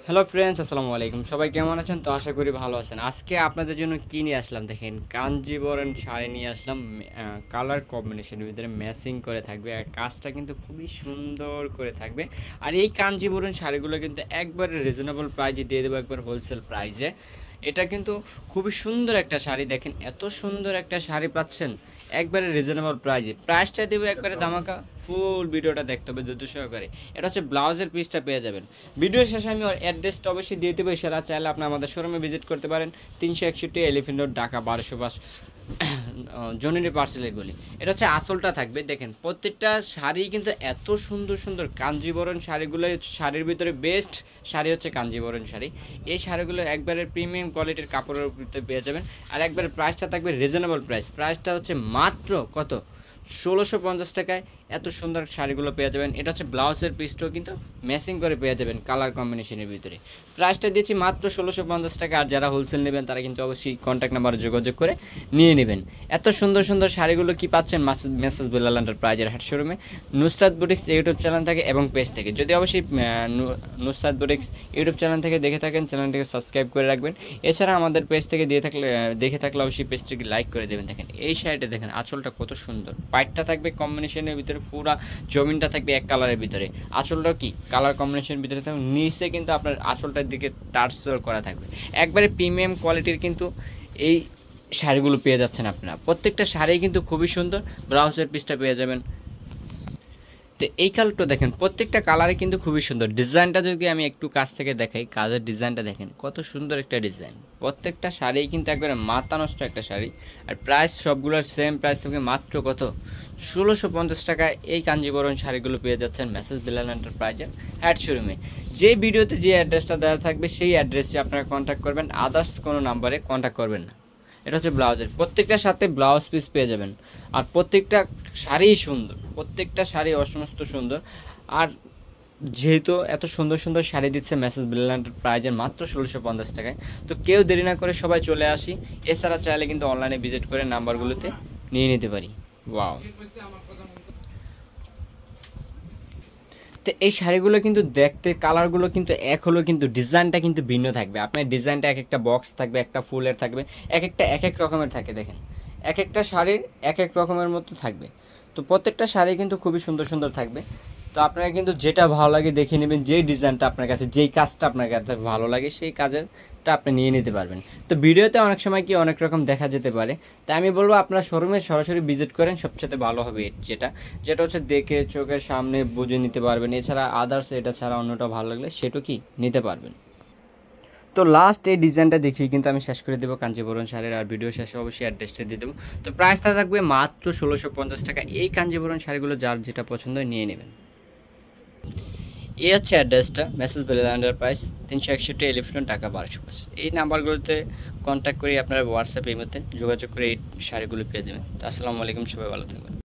Hello friends, আসসালামু আলাইকুম। সবাই কেমন আছেন? তো আশা করি ভালো আছেন। আজকে আপনাদের জন্য কি নিয়ে আসলাম দেখেন, কাঞ্জিবরম শাড়ি নিয়ে আসলাম। কালার কম্বিনেশনের ভিতরে ম্যাচিং করে থাকবে, আর কাজটা কিন্তু খুবই সুন্দর করে থাকবে। আর এই কাঞ্জিবরম শাড়িগুলো কিন্তু একবারে রিজনেবল প্রাইজে দিয়ে দেবো, একবার হোলসেল প্রাইজে। এটা কিন্তু খুবই সুন্দর একটা শাড়ি, দেখেন এত সুন্দর একটা শাড়ি পাচ্ছেন একবারে রিজনেবল প্রাইজে। প্রাইসটা দেবো একবারে ধামাকা, ফুল ভিডিওটা দেখতে হবে ধৈর্য সহকারে। এটা হচ্ছে ব্লাউজের পিসটা পেয়ে যাবেন। ভিডিওর শেষে আমি ওর অ্যাড্রেসটা অবশ্যই দিয়ে দেবো, সেটা চাইলে আপনি আমাদের শোরুমে ভিজিট করতে পারেন। 361 এলিফেন্ট রোড, ঢাকা 1205, জনির পার্সেলের গলি। এটা হচ্ছে আসলটা থাকবে। দেখেন প্রত্যেকটা শাড়ি কিন্তু এত সুন্দর সুন্দর কাঞ্জিবরম শাড়িগুলো, শাড়ির ভিতরে বেস্ট শাড়ি হচ্ছে কাঞ্জিবরম শাড়ি। এই শাড়িগুলো একবারে প্রিমিয়াম কোয়ালিটির কাপড়ের ভিতরে পেয়ে যাবেন। আর একবারে প্রাইসটা থাকবে রিজনেবল প্রাইস। প্রাইসটা হচ্ছে মাত্র কত, 1650 টাকায় এত সুন্দর শাড়িগুলো পেয়ে যাবেন। এটা হচ্ছে ব্লাউজের পিসটাও কিন্তু ম্যাচিং করে পেয়ে যাবেন কালার কম্বিনেশনের ভিতরে। প্রাইসটা দিয়েছি মাত্র 1650 টাকা। আর যারা হোলসেল নেবেন তারা কিন্তু অবশ্যই কন্ট্যাক্ট নাম্বারে যোগাযোগ করে নিয়ে নেবেন। এত সুন্দর সুন্দর শাড়িগুলো কি পাচ্ছেন মেসেজ বেলাল এন্টারপ্রাইজের হাট শোরুমে, নুসরাত বুটিক্স ইউটিউব চ্যানেল থেকে এবং পেজ থেকে। যদি অবশ্যই নুসরাত বুটিক্স ইউটিউব চ্যানেল থেকে দেখে থাকেন, চ্যানেলটিকে সাবস্ক্রাইব করে রাখবেন। এছাড়া আমাদের পেজ থেকে দেখে থাকলে অবশ্যই পেজটিকে লাইক করে দেবেন। দেখেন এই শাড়িটা দেখেন, আঁচলটা কত সুন্দর, পাইটটা থাকবে কম্বিনেশনের ভিতরে, পুরা জমিনটা থাকবে এক কালারের ভিতরে, আঁচলটাও কি কালার কম্বিনেশনের ভিতরে থাকবে। নিচে কিন্তু আপনার আঁচলটার দিকে টার্সেল করা থাকবে, একবারে প্রিমিয়াম কোয়ালিটির কিন্তু এই শাড়িগুলো পেয়ে যাচ্ছেন আপনারা। প্রত্যেকটা শাড়ি কিন্তু খুবই সুন্দর, ব্লাউজের পিসটা পেয়ে যাবেন। তো এই কালারটা দেখেন, প্রত্যেকটা কালারে কিন্তু খুবই সুন্দর। ডিজাইনটা যদি আমি একটু কাছ থেকে দেখাই, কাজের ডিজাইনটা দেখেন কত সুন্দর একটা ডিজাইন। প্রত্যেকটা শাড়ি কিন্তু একবারে মাথা নষ্ট একটা শাড়ি। আর প্রাইস সবগুলোর সেম প্রাইস থেকে মাত্র কত, 1650 টাকায় এই কাঞ্জিবরম শাড়িগুলো পেয়ে যাচ্ছেন মেসেজ বেলাল এন্টারপ্রাইজের হ্যাট শোরুমে। যে ভিডিওতে যে অ্যাড্রেসটা দেওয়া থাকবে সেই অ্যাড্রেসে আপনারা কন্ট্যাক্ট করবেন, আদার্স কোনো নাম্বারে কন্ট্যাক্ট করবেন না। এটা হচ্ছে ব্লাউজের, প্রত্যেকটার সাথে ব্লাউজ পিস পেয়ে যাবেন। আর প্রত্যেকটা শাড়িই সুন্দর, প্রত্যেকটা শাড়ি অসমস্ত সুন্দর। আর যেহেতু এত সুন্দর সুন্দর শাড়ি দিচ্ছে মেসেজ ব্রিলিয়ান্ট প্রাইজের মাত্র 1650 টাকায়, তো কেউ দেরি না করে সবাই চলে আসি। এছাড়া চাইলে কিন্তু অনলাইনে ভিজিট করে নাম্বারগুলোতে নিয়ে নিতে পারি। ওয়াও, তো এই শাড়িগুলো কিন্তু দেখতে, কালারগুলো কিন্তু এক হলেও কিন্তু ডিজাইনটা কিন্তু ভিন্ন থাকবে। আপনার ডিজাইনটা এক একটা বক্স থাকবে, একটা ফুলের থাকবে, এক একটা এক এক রকমের থাকে। দেখেন এক একটা শাড়ির এক এক রকমের মতো থাকবে। তো প্রত্যেকটা শাড়ি কিন্তু খুবই সুন্দর সুন্দর থাকবে। তো আপনারা কিন্তু যেটা ভালো লাগে দেখে নেবেন, যেই ডিজাইনটা আপনার কাছে, যেই কাজটা আপনার কাছে ভালো লাগে সেই কাজেরটা আপনি নিয়ে নিতে পারবেন। তো ভিডিওতে অনেক সময় কি অনেক রকম দেখা যেতে পারে, তাই আমি বলবো আপনারা শোরুমে সরাসরি ভিজিট করেন, সবচেয়ে ভালো হবে। যেটা যেটা হচ্ছে দেখে চোখের সামনে বুঝে নিতে পারবেন। এছাড়া আদার্স এটা ছাড়া অন্যটা ভালো লাগলে সেটা কি নিতে পারবেন। তো লাস্ট এই ডিজাইনটা দেখিয়ে কিন্তু আমি শেষ করে দেবো কাঞ্জিবরম শাড়ির। আর ভিডিও শেষে অবশ্যই অ্যাড্রেসটা দিয়ে দেবো। তো প্রাইসটা থাকবে মাত্র 1650 টাকা। এই কাঞ্জিবরম শাড়িগুলো যার যেটা পছন্দ হয় নিয়ে নেবেন। এই হচ্ছে অ্যাড্রেসটা, message Belal enterprise, 361 elephant, Dhaka 1205। এই নাম্বারগুলোতে কন্ট্যাক্ট করে আপনারা হোয়াটসঅ্যাপ এই মধ্যে যোগাযোগ করে এই শাড়িগুলো পেয়ে যাবেন। তো আসসালামু আলাইকুম, সবাই ভালো থাকবেন।